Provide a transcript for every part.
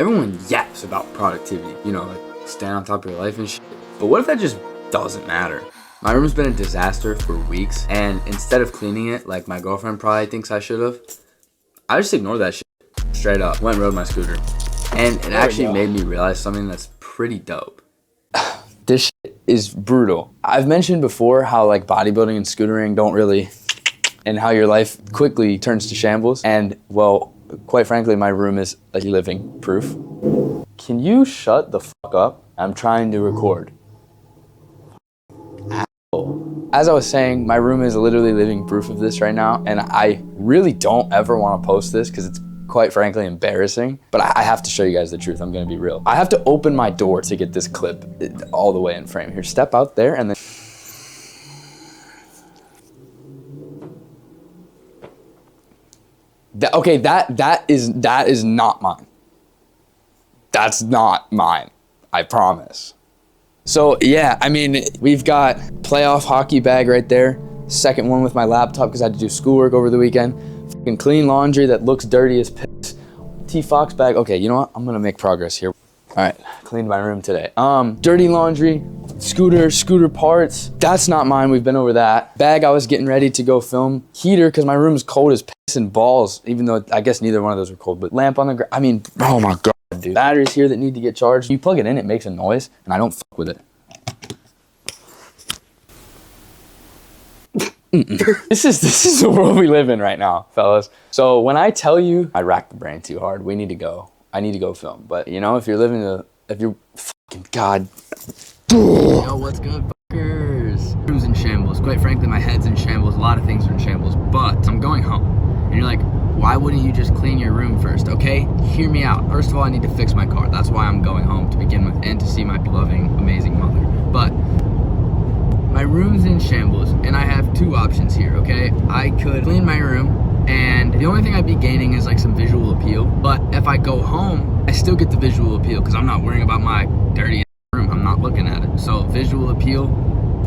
Everyone yaps about productivity, you know, like staying on top of your life and shit. But what if that just doesn't matter? My room's been a disaster for weeks, and instead of cleaning it like my girlfriend probably thinks I should have, I just ignored that shit straight up. Went and rode my scooter. And it actually made me realize something that's pretty dope. This shit is brutal. I've mentioned before how like bodybuilding and scootering don't really, and how your life quickly turns to shambles. And well, quite frankly, my room is a living proof. Can you shut the fuck up? I'm trying to record. As I was saying, my room is literally living proof of this right now, and I really don't ever want to post this because it's quite frankly embarrassing, but I have to show you guys the truth. I'm gonna be real. I have to open my door to get this clip all the way in frame. Here, step out there and then. That is not mine. That's not mine, I promise. So yeah, I mean, we've got playoff hockey bag right there. Second one with my laptop because I had to do schoolwork over the weekend. Fucking clean laundry that looks dirty as piss. T-Fox bag. Okay, you know what? I'm gonna make progress here. All right, cleaned my room today. Dirty laundry, scooter parts. That's not mine, we've been over that. Bag I was getting ready to go film. Heater, because my room's cold as piss and balls, even though I guess neither one of those were cold, but lamp on the ground. I mean, oh my God, dude. Batteries here that need to get charged. You plug it in, it makes a noise, and I don't fuck with it. This is the world we live in right now, fellas. So when I tell you I racked the brain too hard, we need to go. I need to go film. But you know, if you're fucking God. Yo, what's good, fuckers? Room's in shambles. Quite frankly, my head's in shambles. A lot of things are in shambles. But I'm going home. And you're like, why wouldn't you just clean your room first? Okay, hear me out. First of all, I need to fix my car. That's why I'm going home to begin with, and to see my loving, amazing mother. But my room's in shambles, and I have two options here, okay? I could clean my room, and the only thing I'd be gaining is like some visual appeal. But if I go home, I still get the visual appeal because I'm not worrying about my dirty room. I'm not looking at it. So visual appeal,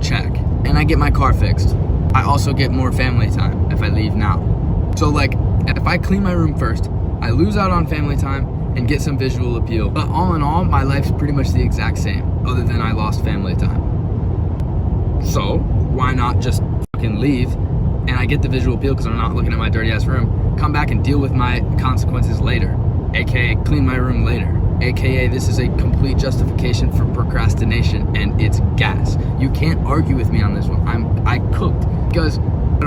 check. And I get my car fixed. I also get more family time if I leave now. So like, if I clean my room first, I lose out on family time and get some visual appeal. But all in all, my life's pretty much the exact same, other than I lost family time. So why not just fucking leave, and I get the visual appeal because I'm not looking at my dirty ass room, come back and deal with my consequences later, aka clean my room later, aka this is a complete justification for procrastination, and it's gas. You can't argue with me on this one. I cooked because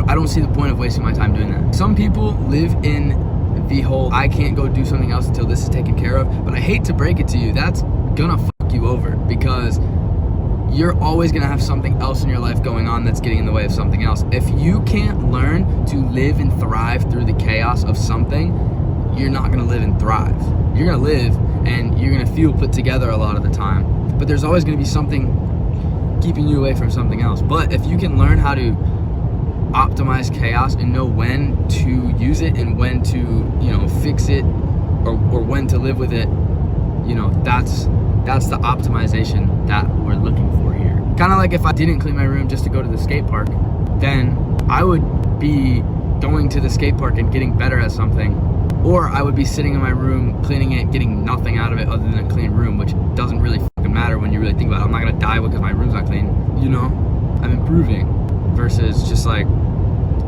I don't see the point of wasting my time doing that. Some people live in the whole I can't go do something else until this is taken care of, but I hate to break it to you, that's gonna fuck you over, because you're always gonna have something else in your life going on that's getting in the way of something else. If you can't learn to live and thrive through the chaos of something, you're not gonna live and thrive. You're gonna live and you're gonna feel put together a lot of the time, but there's always gonna be something keeping you away from something else. But if you can learn how to optimize chaos and know when to use it and when to, you know, fix it, or when to live with it, you know, that's the optimization that we're looking for here. Kind of like if I didn't clean my room just to go to the skate park, then I would be going to the skate park and getting better at something, or I would be sitting in my room cleaning it, getting nothing out of it other than a clean room, which doesn't really fucking matter when you really think about it. I'm not gonna die because my room's not clean, you know? I'm improving versus just like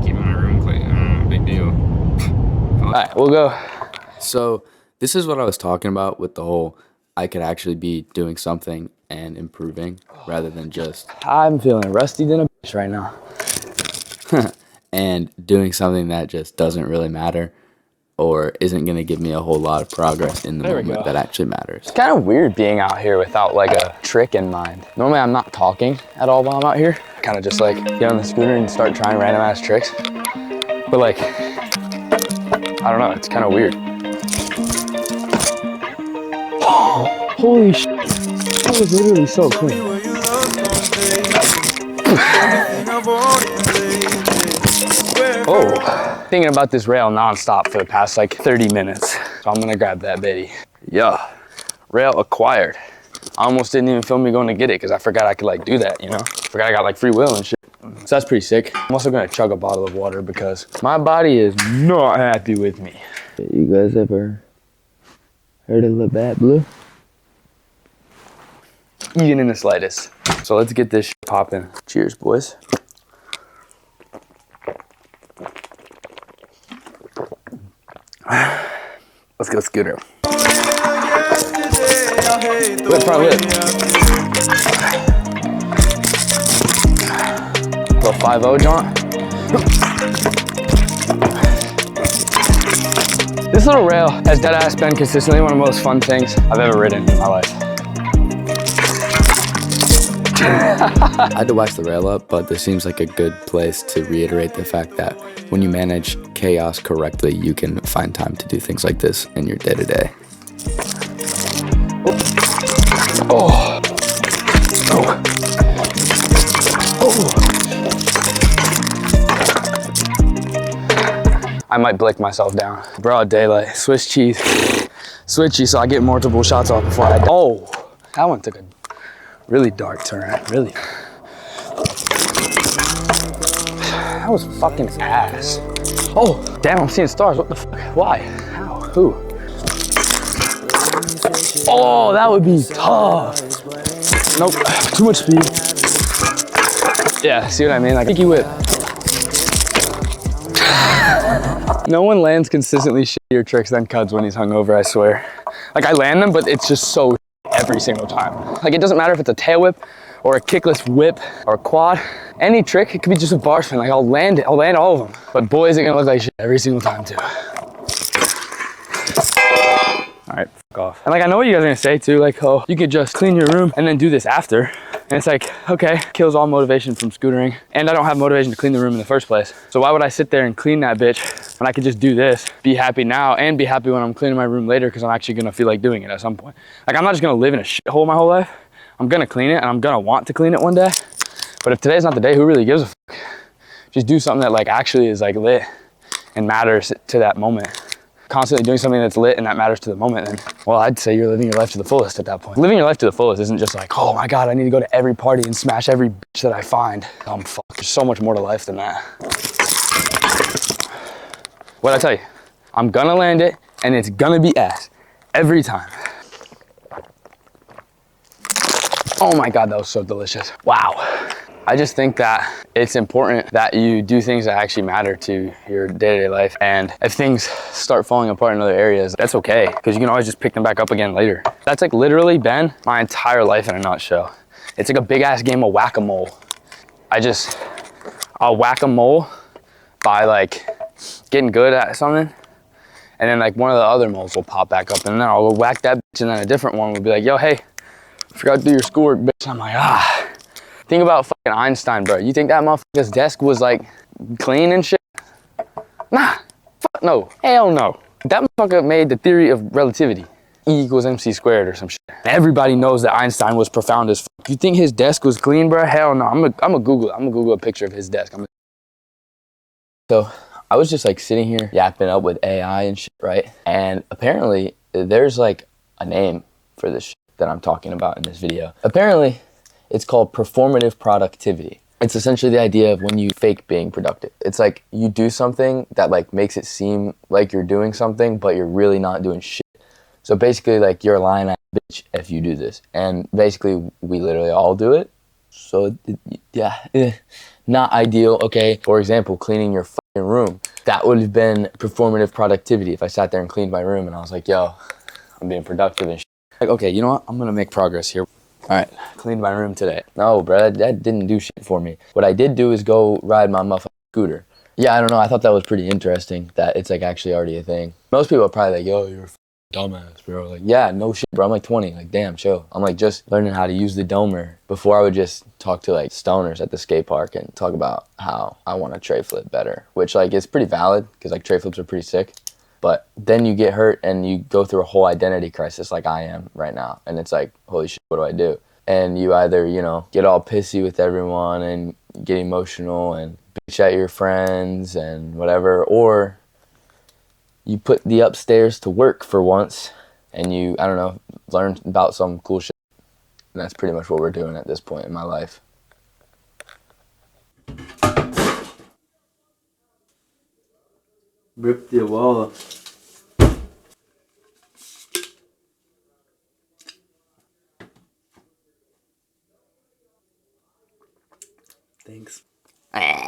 keeping my room clean. Big deal. All right, we'll go. So this is what I was talking about with the whole I could actually be doing something and improving rather than just I'm feeling rusty than a bitch right now. and doing something that just doesn't really matter or isn't going to give me a whole lot of progress in the moment that actually matters. It's kind of weird being out here without like a trick in mind. Normally I'm not talking at all while I'm out here. Kind of just like get on the scooter and start trying random ass tricks. But like, I don't know, it's kind of weird. Holy shit, that was literally so clean. Oh, thinking about this rail nonstop for the past like 30 minutes. So I'm gonna grab that bitty. Yeah, rail acquired. I almost didn't even film me going to get it because I forgot I could like do that, you know? Forgot I got like free will and shit. So that's pretty sick. I'm also gonna chug a bottle of water because my body is not happy with me. You guys ever Heard a little bad blue. Even in the slightest. So let's get this shit popping. Cheers, boys. Let's go scooter. Whip, front whip. Little 5-0 jaunt. This little rail has deadass been consistently one of the most fun things I've ever ridden in my life. I had to wax the rail up, but this seems like a good place to reiterate the fact that when you manage chaos correctly, you can find time to do things like this in your day-to-day. Oh. Oh. Oh. I might blick myself down. Broad daylight, Swiss cheese. Switchy so I get multiple shots off before I die. Oh, that one took a really dark turn, really. That was fucking ass. Oh, damn, I'm seeing stars. What the fuck? Why? How? Who? Oh, that would be tough. Nope, too much speed. Yeah, see what I mean? Like a pinky whip. No one lands consistently shittier tricks than CUDDS when he's hungover, I swear. Like I land them, but it's just so every single time. Like it doesn't matter if it's a tail whip or a kickless whip or a quad. Any trick, it could be just a bar spin. Like I'll land it, I'll land all of them. But boy, is it gonna look like shit every single time too. All right, fuck off. And like I know what you guys are gonna say too, like, oh, you could just clean your room and then do this after. And it's like, okay, kills all motivation from scootering. And I don't have motivation to clean the room in the first place. So why would I sit there and clean that bitch when I could just do this, be happy now, and be happy when I'm cleaning my room later because I'm actually gonna feel like doing it at some point. Like I'm not just gonna live in a shithole my whole life. I'm gonna clean it and I'm gonna want to clean it one day. But if today's not the day, who really gives a fuck? Just do something that like actually is like lit and matters to that moment. Constantly doing something that's lit and that matters to the moment, then, well, I'd say you're living your life to the fullest at that point. Living your life to the fullest isn't just like, oh my God, I need to go to every party and smash every bitch that I find. Fuck, there's so much more to life than that. What'd I tell you? I'm gonna land it and it's gonna be ass every time. Oh my God, that was so delicious. Wow. I just think that it's important that you do things that actually matter to your day-to-day life. And if things start falling apart in other areas, that's okay, because you can always just pick them back up again later. That's like literally been my entire life in a nutshell. It's like a big ass game of whack-a-mole. I'll whack-a-mole by like getting good at something. And then like one of the other moles will pop back up and then I'll go whack that bitch and then a different one will be like, yo, hey, forgot to do your schoolwork, bitch. I'm like, ah. Think about fucking Einstein, bro. You think that motherfucker's desk was like clean and shit? Nah, fuck no, hell no. That motherfucker made the theory of relativity. E equals MC squared or some shit. Everybody knows that Einstein was profound as fuck. You think his desk was clean, bro? Hell no, I'm gonna Google a picture of his desk. So I was just like sitting here yapping up with AI and shit, right? And apparently there's like a name for this shit that I'm talking about in this video. Apparently, it's called performative productivity. It's essentially the idea of when you fake being productive. It's like you do something that like makes it seem like you're doing something, but you're really not doing shit. So basically like you're a lying ass bitch if you do this. And basically we literally all do it. So yeah, not ideal. Okay, for example, cleaning your fucking room. That would have been performative productivity if I sat there and cleaned my room and I was like, yo, I'm being productive and shit. Like, okay, you know what? I'm gonna make progress here. All right, cleaned my room today. No, bro, that didn't do shit for me. What I did do is go ride my motherfucking scooter. Yeah, I don't know. I thought that was pretty interesting that it's like actually already a thing. Most people are probably like, yo, you're a dumbass, bro. Like, yeah, no shit, bro. I'm like 20. Like, damn, chill. I'm like just learning how to use the domer. Before I would just talk to like stoners at the skate park and talk about how I want to tray flip better, which like is pretty valid because like tray flips are pretty sick. But then you get hurt and you go through a whole identity crisis like I am right now. And it's like, holy shit, what do I do? And you either, you know, get all pissy with everyone and get emotional and bitch at your friends and whatever, or you put the upstairs to work for once and you, I don't know, learn about some cool shit. And that's pretty much what we're doing at this point in my life. Rip the wall. Thanks.